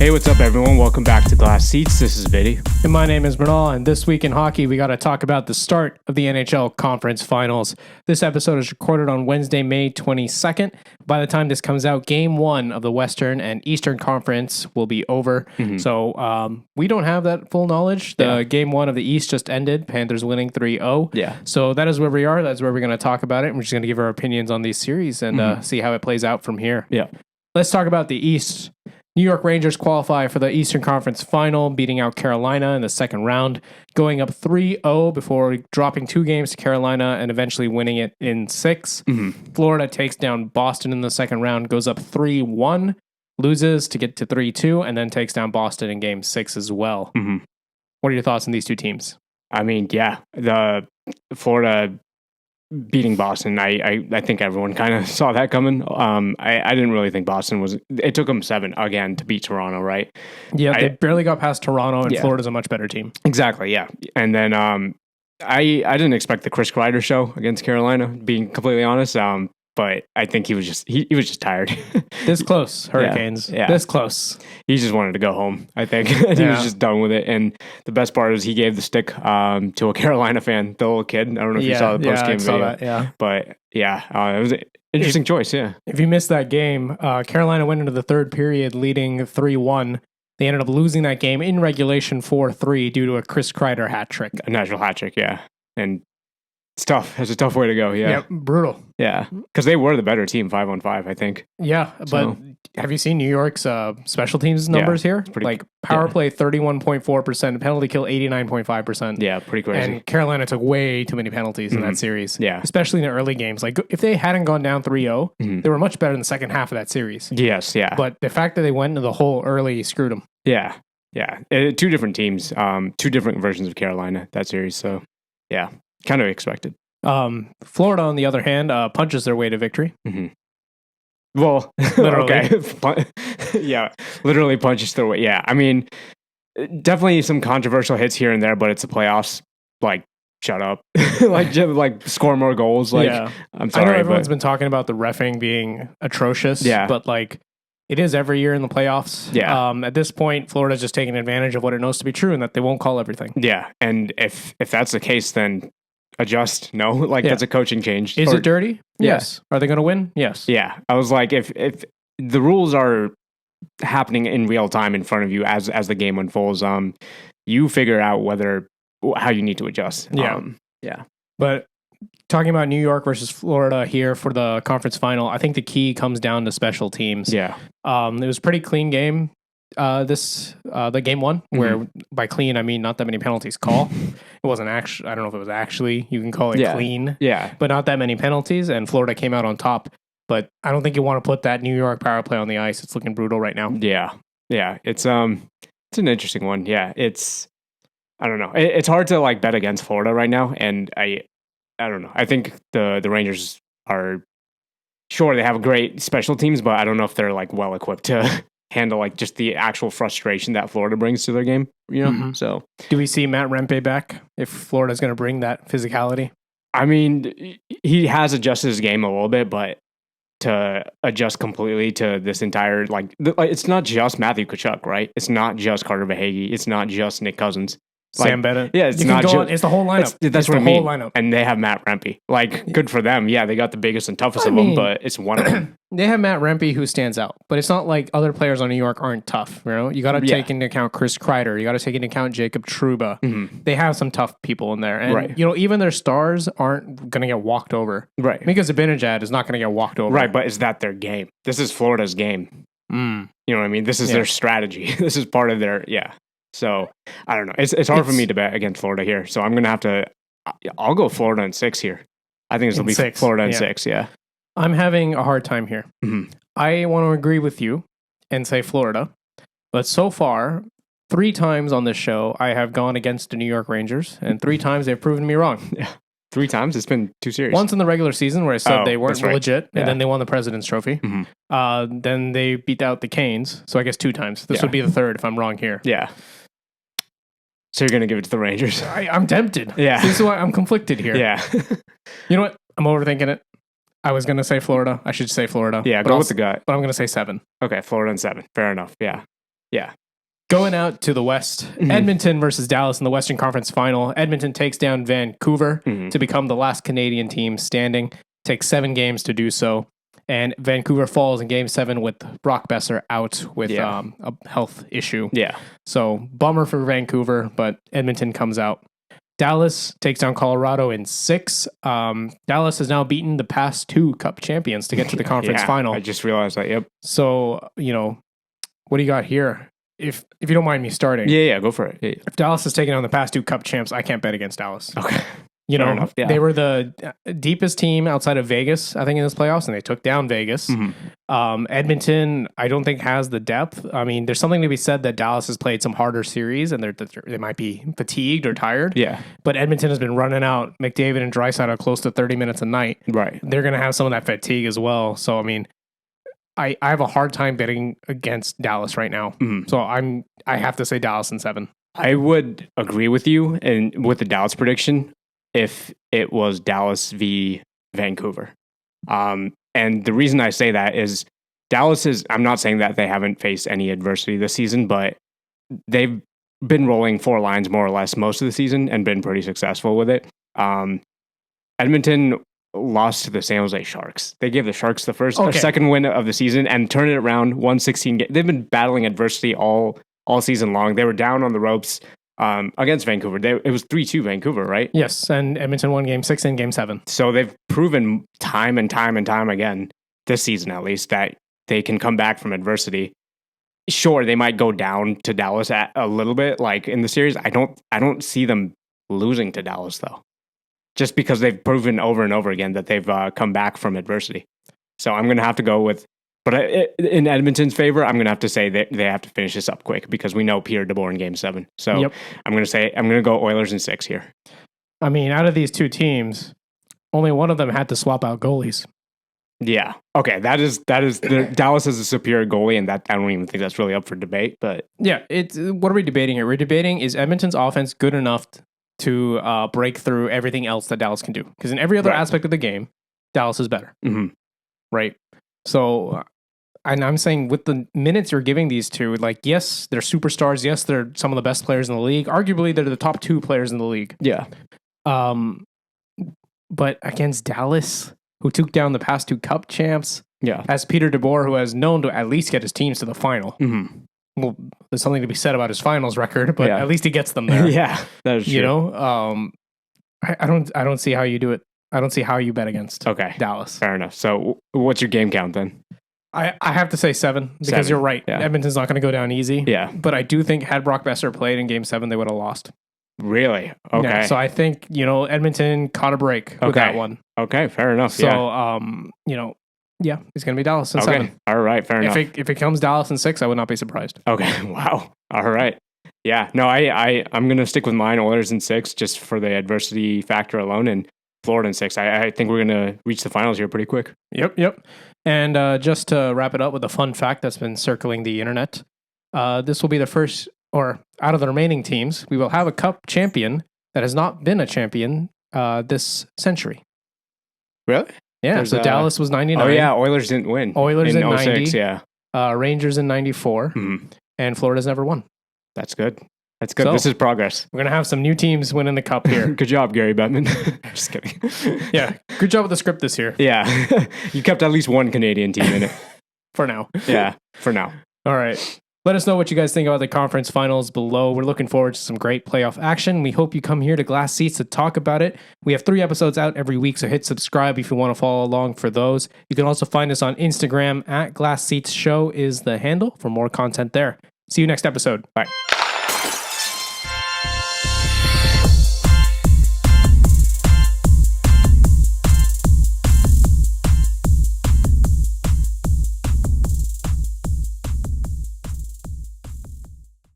Hey, what's up, everyone? Welcome back to Glass Seats. This is Viddy. And my name is Mrinal, and this week in hockey, we got to talk about the start of the NHL Conference Finals. This episode is recorded on Wednesday, May 22nd. By the time this comes out, Game 1 of the Western and Eastern Conference will be over. So we don't have that full knowledge. The Game 1 of the East just ended. Panthers winning 3-0. Yeah. So that is where we are. That's where we're going to talk about it. We're just going to give our opinions on these series and see how it plays out from here. Yeah. Let's talk about the East. New York Rangers qualify for the Eastern Conference Final, beating out Carolina in the second round, going up 3-0 before dropping 2 games to Carolina and eventually winning it in 6. Florida takes down Boston in the second round, goes up 3-1, loses to get to 3-2, and then takes down Boston in Game 6 as well. What are your thoughts on these two teams? I mean, yeah, the Florida beating Boston, I think everyone kind of saw that coming. I didn't really think Boston was... It took them 7 again to beat Toronto, right? Yeah, they barely got past Toronto, and Florida's a much better team. Exactly, yeah. And then I didn't expect the Chris Kreider show against Carolina, being completely honest. But I think he was just tired. This close, Hurricanes. Yeah. This close. He just wanted to go home, I think. He was just done with it. And the best part is he gave the stick to a Carolina fan, the little kid. I don't know if you saw the post-game video. That, But it was an interesting choice, yeah. If you missed that game, Carolina went into the third period leading 3-1. They ended up losing that game in regulation 4-3 due to a Chris Kreider hat trick. A natural hat trick, yeah. And it's tough. It's a tough way to go, yeah. Yep, brutal. Yeah, because they were the better team 5-on-5, I think. Yeah, but have you seen New York's special teams numbers here? Like power play 31.4%, penalty kill 89.5%. Yeah, pretty crazy. And Carolina took way too many penalties in that series. Yeah. Especially in the early games. Like if they hadn't gone down 3-0, they were much better in the second half of that series. Yes, yeah. But the fact that they went into the hole early screwed them. Yeah, yeah. 2 different teams, 2 different versions of Carolina, that series. So, yeah, kind of expected. Florida, on the other hand, punches their way to victory. Well, literally. Okay. Yeah, literally punches their way. Yeah, I mean, definitely some controversial hits here and there, but it's the playoffs. Like, shut up. like score more goals. Like, yeah. I'm sorry. I know everyone's been talking about the reffing being atrocious. Yeah. But like, it is every year in the playoffs. Yeah. At this point, Florida's just taking advantage of what it knows to be true and that they won't call everything. Yeah, and if that's the case, then adjust. No, that's a coaching change. Is it dirty? Yes. Are they going to win? Yes. Yeah. I was like, if the rules are happening in real time in front of you as the game unfolds, you figure out how you need to adjust. Yeah. But talking about New York versus Florida here for the conference final, I think the key comes down to special teams. Yeah. It was a pretty clean game. The game 1, where by clean I mean not that many penalties call. It wasn't actually, I don't know if it was actually, you can call it clean, but not that many penalties, and Florida came out on top. But I don't think you want to put that New York power play on the ice. It's looking brutal right now. Yeah. It's an interesting one. Yeah, I don't know. It's hard to like bet against Florida right now, and I don't know. I think the Rangers are sure they have great special teams, but I don't know if they're like well equipped to handle like just the actual frustration that Florida brings to their game, So, do we see Matt Rempe back if Florida's going to bring that physicality? I mean, he has adjusted his game a little bit, but to adjust completely to this entire it's not just Matthew Tkachuk, right? It's not just Carter Verhaeghe. It's not just Nick Cousins. Sam Bennett. Yeah, it's not just... It's the whole lineup. That's what I mean. Whole lineup. And they have Matt Rempe. Like, good for them. Yeah, they got the biggest and toughest of them, but it's one of them. They have Matt Rempe who stands out, but it's not like other players on New York aren't tough. You got to take into account Chris Kreider. You got to take into account Jacob Trouba. They have some tough people in there, and even their stars aren't going to get walked over. Right, because Zibanejad is not going to get walked over. Right, but is that their game? This is Florida's game. You know what I mean? This is their strategy. This is part of their So, I don't know. It's hard for me to bet against Florida here. So, I'm going to have to... I'll go Florida in 6 here. I think it's going to be Florida in 6, yeah. I'm having a hard time here. I want to agree with you and say Florida. But so far, 3 times on this show, I have gone against the New York Rangers. And 3 times they've proven me wrong. Yeah. 3 times? It's been 2 series. Once in the regular season where I said they weren't legit, and then they won the President's Trophy. Then they beat out the Canes. So I guess 2 times. This would be the 3rd if I'm wrong here. Yeah. So you're going to give it to the Rangers? I'm tempted. Yeah. This is why I'm conflicted here. Yeah. You know what? I'm overthinking it. I was going to say Florida. I should say Florida. Yeah, go with the gut. But I'm going to say 7. Okay, Florida and 7. Fair enough. Yeah. Yeah. Going out to the West, Edmonton versus Dallas in the Western Conference Final. Edmonton takes down Vancouver to become the last Canadian team standing. Takes 7 games to do so. And Vancouver falls in Game 7 with Brock Besser out with a health issue. Yeah. So bummer for Vancouver, but Edmonton comes out. Dallas takes down Colorado in 6. Dallas has now beaten the past 2 Cup champions to get to the conference final. I just realized that. Yep. So, what do you got here? If you don't mind me starting. Yeah, go for it. Yeah. If Dallas has taken on the past 2 Cup champs, I can't bet against Dallas. Okay. Fair enough, they were the deepest team outside of Vegas, I think, in this playoffs, and they took down Vegas. Edmonton, I don't think, has the depth. I mean, there's something to be said that Dallas has played some harder series, and they might be fatigued or tired. Yeah. But Edmonton has been running out McDavid and Draisaitl close to 30 minutes a night. Right. They're going to have some of that fatigue as well. So, I mean, I have a hard time betting against Dallas right now. So I have to say Dallas in 7. I would agree with you and with the Dallas prediction if it was Dallas v Vancouver. And the reason I say that is I'm not saying that they haven't faced any adversity this season, but they've been rolling 4 lines more or less most of the season and been pretty successful with it. Edmonton lost to the San Jose Sharks. They gave the Sharks the first or second win of the season and turned it around, won 16 games. They've been battling adversity all season long. They were down on the ropes against Vancouver. It was 3-2 Vancouver, right? Yes, and Edmonton won Game 6 and Game 7. So they've proven time and time and time again, this season at least, that they can come back from adversity. Sure, they might go down to Dallas a little bit, like in the series. I don't see them losing to Dallas though, just because they've proven over and over again that they've come back from adversity. So I'm going to have to go with, but in Edmonton's favor, I'm going to have to say that they have to finish this up quick because we know Pierre DeBoer in Game 7. So I'm going to go Oilers in 6 here. I mean, out of these 2 teams, only one of them had to swap out goalies. Yeah. Okay. That is Dallas is a superior goalie, and that I don't even think that's really up for debate. But yeah, what are we debating here? We're debating, is Edmonton's offense good enough to break through everything else that Dallas can do? Because in every other aspect of the game, Dallas is better. Right. So, and I'm saying with the minutes you're giving these 2, like, yes, they're superstars. Yes, they're some of the best players in the league. Arguably, they're the top 2 players in the league. Yeah. But against Dallas, who took down the past 2 Cup champs, as Peter DeBoer, who has known to at least get his teams to the final. Well, there's something to be said about his finals record, but at least he gets them there. Yeah, that is true. I don't see how you do it. I don't see how you bet against Dallas. Fair enough. So what's your game count then? I have to say 7 because you're right. Yeah. Edmonton's not going to go down easy. Yeah. But I do think had Brock Besser played in Game 7, they would have lost. Really? Okay. Yeah, so I think, Edmonton caught a break with that one. Okay, fair enough. So, it's going to be Dallas in 7. All right, fair enough. If it comes Dallas in 6, I would not be surprised. Okay, wow. All right. Yeah, no, I'm going to stick with mine, Oilers in 6, just for the adversity factor alone, and Florida in 6. I think we're going to reach the finals here pretty quick. Yep. And just to wrap it up with a fun fact that's been circling the internet, this will be the first, or out of the remaining teams, we will have a Cup champion that has not been a champion this century. Really? Yeah, so Dallas was 99. Oh, yeah, Oilers didn't win. Oilers in 90. 06, yeah. Rangers in 94. And Florida's never won. That's good. That's good. So, this is progress. We're going to have some new teams winning the Cup here. Good job, Gary Bettman. Just kidding. Yeah, good job with the script this year. Yeah. You kept at least one Canadian team in it. For now. Yeah, for now. All right. Let us know what you guys think about the conference finals below. We're looking forward to some great playoff action. We hope you come here to Glass Seats to talk about it. We have 3 episodes out every week, so hit subscribe if you want to follow along for those. You can also find us on Instagram at Glass Seats Show is the handle for more content there. See you next episode. Bye.